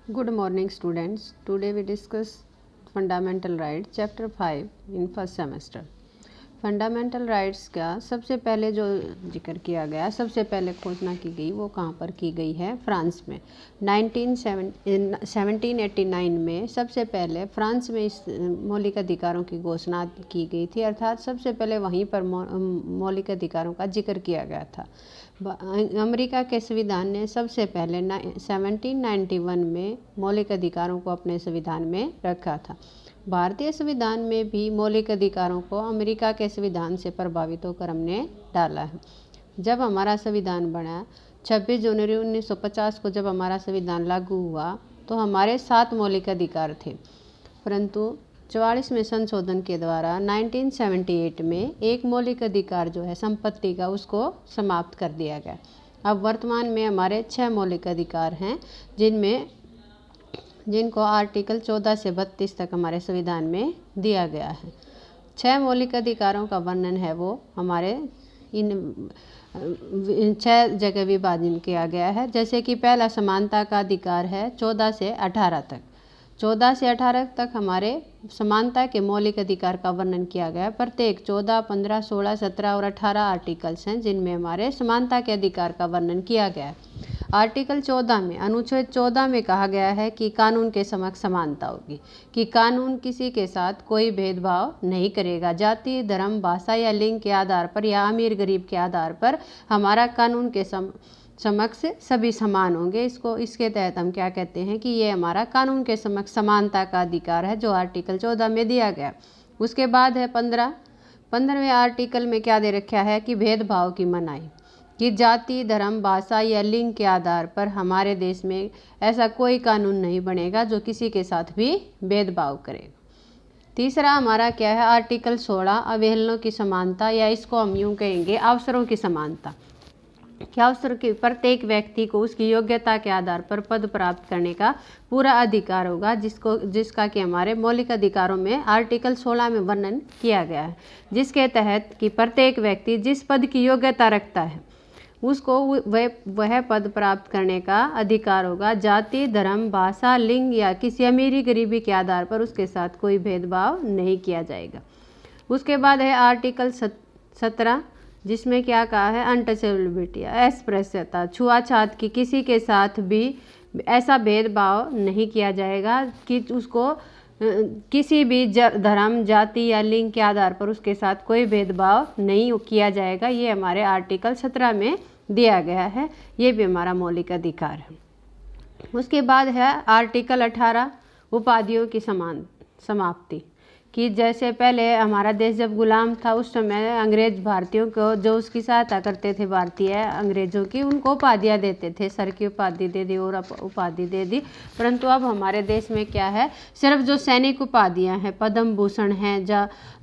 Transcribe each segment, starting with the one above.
Good morning, students. Today we discuss Fundamental Rights, Chapter 5 in first semester. Fundamental rights का सबसे पहले जो जिक्र किया गया, सबसे पहले घोषणा की गई, वो कहाँ पर की गई है? फ्रांस में 1789 में सबसे पहले फ्रांस में इस मौलिक अधिकारों की घोषणा की गई थी। अर्थात सबसे पहले वहीं पर मौलिक अधिकारों का जिक्र किया गया था। अमेरिका के संविधान ने सबसे पहले 1791 में मौलिक अधिकारों को अपने संविधान में रखा था। भारतीय संविधान में भी मौलिक अधिकारों को अमेरिका के संविधान से प्रभावित होकर हमने डाला है। जब हमारा संविधान बना 26 जनवरी 1950 को जब हमारा संविधान लागू हुआ तो हमारे 7 मौलिक अधिकार थे, परंतु 44वें संशोधन के द्वारा 1978 में एक मौलिक अधिकार जो है संपत्ति का, उसको समाप्त कर दिया गया। अब वर्तमान में हमारे 6 मौलिक अधिकार हैं, जिनको आर्टिकल 14 से 32 तक हमारे संविधान में दिया गया है। 6 मौलिक अधिकारों का वर्णन है वो हमारे इन 6 जगह विभाजन किया गया है। जैसे कि पहला समानता का अधिकार है 14 से 18 तक। 14 से 18 तक हमारे समानता के मौलिक अधिकार का वर्णन किया गया है। प्रत्येक 14, 15, 16, 17 और 18 आर्टिकल्स हैं जिनमें हमारे समानता के अधिकार का वर्णन किया गया है। आर्टिकल 14 में, अनुच्छेद 14 में कहा गया है कि कानून के समक्ष समानता होगी, कि कानून किसी के साथ कोई भेदभाव नहीं करेगा। जाति, धर्म, भाषा या लिंग के आधार पर या अमीर गरीब के आधार पर हमारा कानून के समक्ष सभी समान होंगे। इसके तहत हम क्या कहते हैं कि ये हमारा कानून के समक्ष समानता का अधिकार है, जो आर्टिकल 14 में दिया गया। उसके बाद है 15वें आर्टिकल में क्या दे रखा है कि भेदभाव की मनाही, कि जाति, धर्म, भाषा या लिंग के आधार पर हमारे देश में ऐसा कोई कानून नहीं बनेगा जो किसी के साथ भी भेदभाव करे। तीसरा हमारा क्या है? आर्टिकल 16 अवहेलनों की समानता, या इसको हम यूँ कहेंगे अवसरों की समानता। क्या अवसर की प्रत्येक व्यक्ति को उसकी योग्यता के आधार पर पद प्राप्त करने का पूरा अधिकार होगा, जिसका कि हमारे मौलिक अधिकारों में आर्टिकल 16 में वर्णन किया गया है, जिसके तहत कि प्रत्येक व्यक्ति जिस पद की योग्यता रखता है उसको वह पद प्राप्त करने का अधिकार होगा। जाति, धर्म, भाषा, लिंग या किसी अमीरी गरीबी के आधार पर उसके साथ कोई भेदभाव नहीं किया जाएगा। उसके बाद है आर्टिकल 17, जिसमें क्या कहा है? अनटचेबिलिटी, अस्पृश्यता, छुआछूत की किसी के साथ भी ऐसा भेदभाव नहीं किया जाएगा कि उसको किसी भी धर्म, जाति या लिंग के आधार पर उसके साथ कोई भेदभाव नहीं किया जाएगा। ये हमारे आर्टिकल 17 में दिया गया है। ये भी हमारा मौलिक अधिकार है। उसके बाद है आर्टिकल 18 उपाधियों की समाप्ति, कि जैसे पहले हमारा देश जब गुलाम था उस समय अंग्रेज भारतीयों को जो उसकी सहायता करते थे, भारतीय अंग्रेजों की, उनको उपाधियाँ देते थे। सर की उपाधि दे दी और उपाधि दे दी। परंतु अब हमारे देश में क्या है? सिर्फ जो सैनिक उपाधियाँ हैं, पद्म भूषण हैं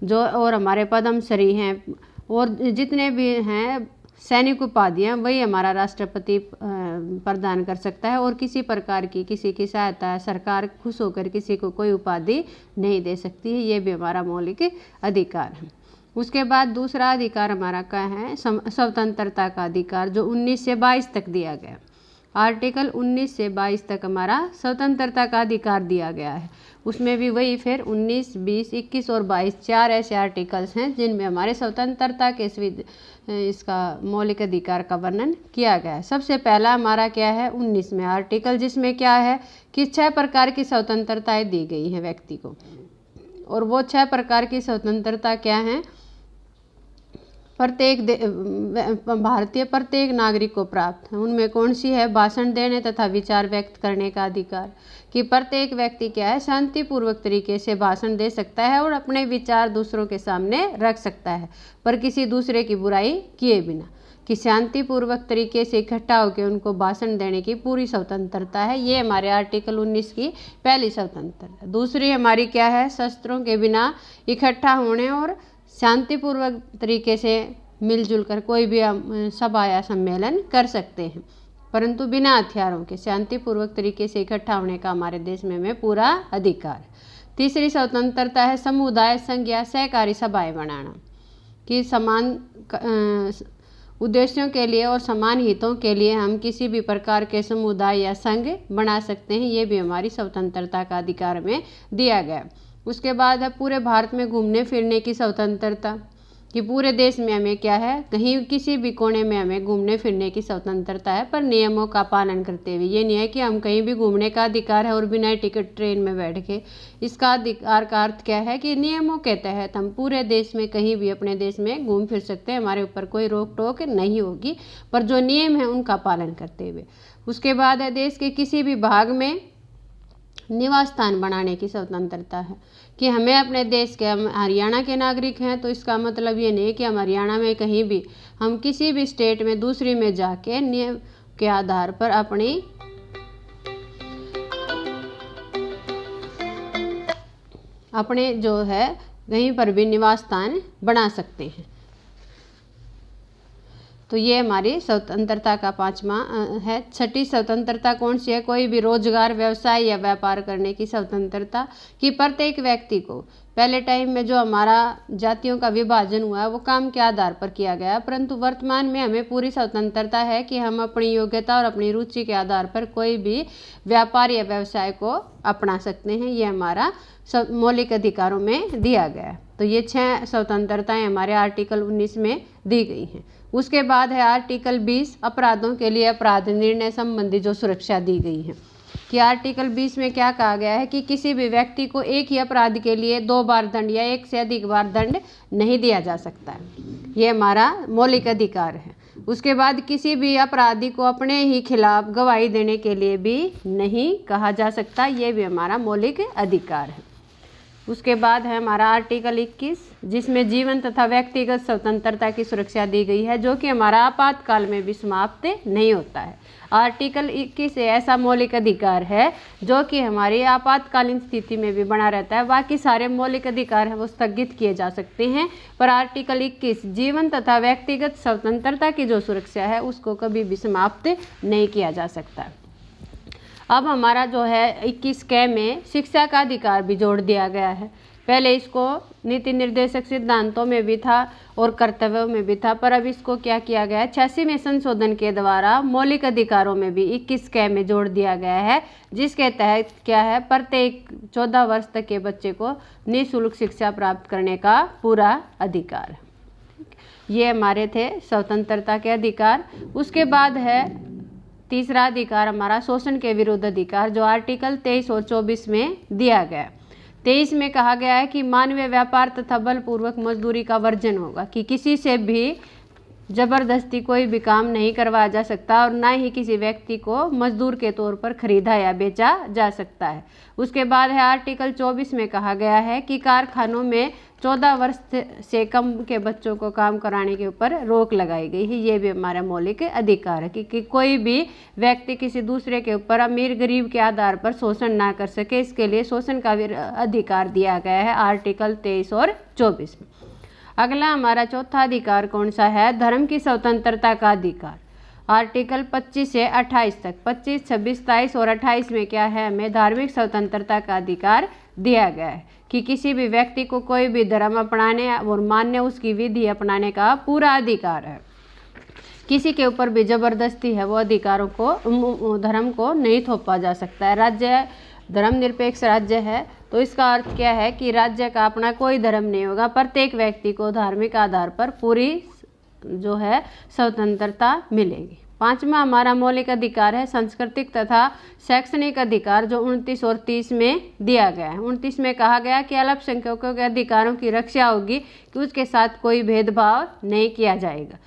जो और हमारे पद्मश्री हैं और जितने भी हैं सैनिक उपाधियाँ, वही हमारा राष्ट्रपति प्रदान कर सकता है। और किसी प्रकार की किसी की सहायता सरकार खुश होकर किसी को कोई उपाधि नहीं दे सकती है। ये भी हमारा मौलिक अधिकार है। उसके बाद दूसरा अधिकार हमारा क्या है? स्वतंत्रता का अधिकार, जो 19 से 22 तक दिया गया। आर्टिकल 19 से 22 तक हमारा स्वतंत्रता का अधिकार दिया गया है। उसमें भी वही फिर 19, 20, 21 और 22 4 ऐसे आर्टिकल्स हैं जिनमें हमारे स्वतंत्रता के इसका मौलिक अधिकार का वर्णन किया गया है। सबसे पहला हमारा क्या है? 19 में आर्टिकल, जिसमें क्या है कि 6 प्रकार की स्वतंत्रताएं दी गई हैं व्यक्ति को। और वो 6 प्रकार की स्वतंत्रता क्या हैं? भारतीय प्रत्येक नागरिक को प्राप्त है। उनमें कौन सी है? भाषण देने तथा विचार व्यक्त करने का अधिकार, कि प्रत्येक व्यक्ति क्या है? शांतिपूर्वक तरीके से भाषण दे सकता है और अपने विचार दूसरों के सामने रख सकता है, पर किसी दूसरे की बुराई किए बिना, कि शांतिपूर्वक तरीके से इकट्ठा होकर उनको भाषण देने की पूरी स्वतंत्रता है। ये हमारे आर्टिकल 19 की पहली स्वतंत्रता। दूसरी हमारी क्या है? शस्त्रों के बिना इकट्ठा होने और शांतिपूर्वक तरीके से मिलजुल कर कोई भी सभा या सम्मेलन कर सकते हैं, परंतु बिना हथियारों के शांतिपूर्वक तरीके से इकट्ठा होने का हमारे देश में पूरा अधिकार। तीसरी स्वतंत्रता है समुदाय, संघ या सहकारी सभाएं बनाना, कि समान उद्देश्यों के लिए और समान हितों के लिए हम किसी भी प्रकार के समुदाय या संघ बना सकते हैं। ये भी हमारी स्वतंत्रता का अधिकार में दिया गया। उसके बाद है पूरे भारत में घूमने फिरने की स्वतंत्रता, कि पूरे देश में हमें क्या है, कहीं किसी भी कोने में हमें घूमने फिरने की स्वतंत्रता है, पर नियमों का पालन करते हुए। ये नहीं है कि हम कहीं भी घूमने का अधिकार है और बिना टिकट ट्रेन में बैठ के। इसका अधिकार का अर्थ क्या है कि नियमों के तहत हम पूरे देश में कहीं भी अपने देश में घूम फिर सकते हैं, हमारे ऊपर कोई रोक टोक नहीं होगी, पर जो नियम है उनका पालन करते हुए। उसके बाद है देश के किसी भी भाग में निवास स्थान बनाने की स्वतंत्रता है, कि हमें अपने देश के, हम हरियाणा के नागरिक हैं तो इसका मतलब ये नहीं कि हम हरियाणा में कहीं भी, हम किसी भी स्टेट में दूसरी में जाके नियम के आधार पर अपने जो है कहीं पर भी निवास स्थान बना सकते हैं। तो ये हमारी स्वतंत्रता का 5वां है। 6ठी स्वतंत्रता कौन सी है? कोई भी रोजगार, व्यवसाय या व्यापार करने की स्वतंत्रता, कि प्रत्येक व्यक्ति को, पहले टाइम में जो हमारा जातियों का विभाजन हुआ है वो काम के आधार पर किया गया, परंतु वर्तमान में हमें पूरी स्वतंत्रता है कि हम अपनी योग्यता और अपनी रुचि के आधार पर कोई भी व्यापार या व्यवसाय को अपना सकते हैं। ये हमारा मौलिक अधिकारों में दिया गया है। तो ये 6 स्वतंत्रताएं हमारे आर्टिकल 19 में दी गई हैं। उसके बाद है आर्टिकल 20, अपराधों के लिए अपराध निर्णय संबंधी जो सुरक्षा दी गई है, कि आर्टिकल 20 में क्या कहा गया है कि किसी भी व्यक्ति को एक ही अपराध के लिए 2 बार दंड या 1 से अधिक बार दंड नहीं दिया जा सकता है। ये हमारा मौलिक अधिकार है। उसके बाद किसी भी अपराधी को अपने ही खिलाफ गवाही देने के लिए भी नहीं कहा जा सकता, ये भी हमारा मौलिक अधिकार है। उसके बाद है हमारा आर्टिकल 21, जिसमें जीवन तथा व्यक्तिगत स्वतंत्रता की सुरक्षा दी गई है, जो कि हमारा आपातकाल में भी समाप्त नहीं होता है। आर्टिकल 21 ऐसा मौलिक अधिकार है जो कि हमारी आपातकालीन स्थिति में भी बना रहता है। बाकी सारे मौलिक अधिकार हैं वो स्थगित किए जा सकते हैं, पर आर्टिकल 21 जीवन तथा व्यक्तिगत स्वतंत्रता की जो सुरक्षा है उसको कभी भी समाप्त नहीं किया जा सकता। अब हमारा जो है 21 K में शिक्षा का अधिकार भी जोड़ दिया गया है। पहले इसको नीति निर्देशक सिद्धांतों में भी था और कर्तव्यों में भी था, पर अब इसको क्या किया गया है, 86वें संशोधन के द्वारा मौलिक अधिकारों में भी 21 K में जोड़ दिया गया है, जिसके तहत क्या है, प्रत्येक 14 वर्ष तक के बच्चे को निःशुल्क शिक्षा प्राप्त करने का पूरा अधिकार है। ये हमारे थे स्वतंत्रता के अधिकार। उसके बाद है तीसरा अधिकार हमारा शोषण के विरुद्ध अधिकार, जो आर्टिकल 23 और 24 में दिया गया। 23 में कहा गया है कि मानवीय व्यापार तथा बलपूर्वक मजदूरी का वर्जन होगा, कि किसी से भी जबरदस्ती कोई भी काम नहीं करवाया जा सकता और ना ही किसी व्यक्ति को मजदूर के तौर पर खरीदा या बेचा जा सकता है। उसके बाद है आर्टिकल 24 में कहा गया है कि कारखानों में 14 वर्ष से कम के बच्चों को काम कराने के ऊपर रोक लगाई गई है। ये भी हमारा मौलिक अधिकार है कि कोई भी व्यक्ति किसी दूसरे के ऊपर अमीर गरीब के आधार पर शोषण ना कर सके, इसके लिए शोषण का अधिकार दिया गया है आर्टिकल 23 और 24 में। अगला हमारा चौथा अधिकार कौन सा है? धर्म की स्वतंत्रता का अधिकार। आर्टिकल 25 से 28 तक, 25, 26, 27 और 28 में क्या है, हमें धार्मिक स्वतंत्रता का अधिकार दिया गया है कि किसी भी व्यक्ति को कोई भी धर्म अपनाने और मानने, उसकी विधि अपनाने का पूरा अधिकार है। किसी के ऊपर भी जबरदस्ती है वो अधिकारों को, धर्म को नहीं थोपा जा सकता है। राज्य धर्मनिरपेक्ष राज्य है, तो इसका अर्थ क्या है कि राज्य का अपना कोई धर्म नहीं होगा, प्रत्येक व्यक्ति को धार्मिक आधार पर पूरी जो है स्वतंत्रता मिलेगी। 5वां हमारा मौलिक अधिकार है सांस्कृतिक तथा शैक्षणिक अधिकार, जो 29 और 30 में दिया गया है। 29 में कहा गया कि अल्पसंख्यकों के अधिकारों की रक्षा होगी, कि उसके साथ कोई भेदभाव नहीं किया जाएगा।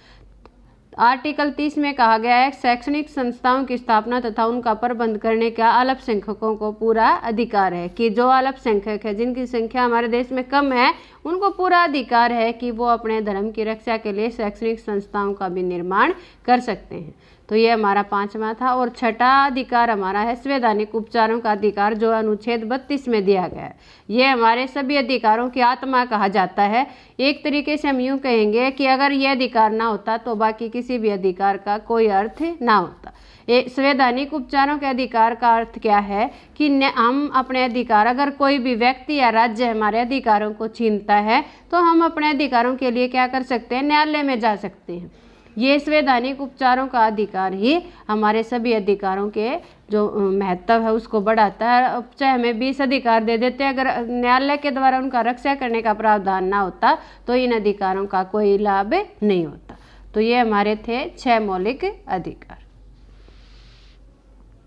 आर्टिकल 30 में कहा गया है शैक्षणिक संस्थाओं की स्थापना तथा उनका प्रबंध करने का अल्पसंख्यकों को पूरा अधिकार है, कि जो अल्पसंख्यक है, जिनकी संख्या हमारे देश में कम है, उनको पूरा अधिकार है कि वो अपने धर्म की रक्षा के लिए शैक्षणिक संस्थाओं का भी निर्माण कर सकते हैं। तो ये हमारा 5वां था। और 6ठा अधिकार हमारा है संवैधानिक उपचारों का अधिकार, जो अनुच्छेद 32 में दिया गया है। ये हमारे सभी अधिकारों की आत्मा कहा जाता है। एक तरीके से हम यूँ कहेंगे कि अगर ये अधिकार ना होता तो बाकी किसी भी अधिकार का कोई अर्थ ना होता। संवैधानिक उपचारों के अधिकार का अर्थ क्या है कि हम अपने अधिकार, अगर कोई भी व्यक्ति या राज्य हमारे अधिकारों को छीनता है तो हम अपने अधिकारों के लिए क्या कर सकते हैं, न्यायालय में जा सकते हैं। ये संवैधानिक उपचारों का अधिकार ही हमारे सभी अधिकारों के जो महत्व है उसको बढ़ाता है। चाहे हमें 20 अधिकार दे देते हैं, अगर न्यायालय के द्वारा उनका रक्षा करने का प्रावधान ना होता तो इन अधिकारों का कोई लाभ नहीं होता। तो ये हमारे थे 6 मौलिक अधिकार।